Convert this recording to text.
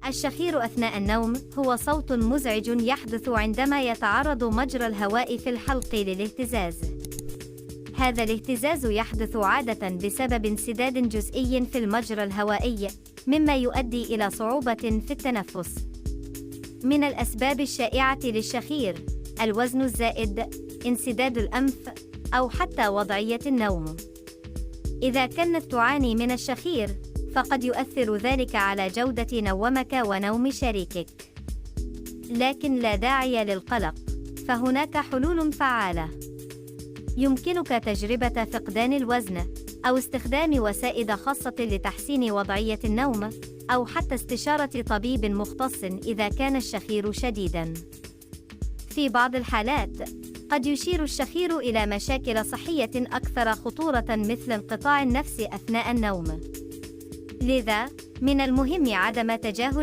الشخير أثناء النوم هو صوت مزعج يحدث عندما يتعرض مجرى الهواء في الحلق للاهتزاز. هذا الاهتزاز يحدث عادة بسبب انسداد جزئي في المجرى الهوائي، مما يؤدي إلى صعوبة في التنفس. من الأسباب الشائعة للشخير الوزن الزائد، انسداد الأنف، أو حتى وضعية النوم. إذا كنت تعاني من الشخير، فقد يؤثر ذلك على جودة نومك ونوم شريكك. لكن لا داعي للقلق، فهناك حلول فعالة. يمكنك تجربة فقدان الوزن، أو استخدام وسائد خاصة لتحسين وضعية النوم، أو حتى استشارة طبيب مختص إذا كان الشخير شديداً. في بعض الحالات، قد يشير الشخير إلى مشاكل صحية أكثر خطورة مثل انقطاع النفس أثناء النوم. لذا، من المهم عدم تجاهل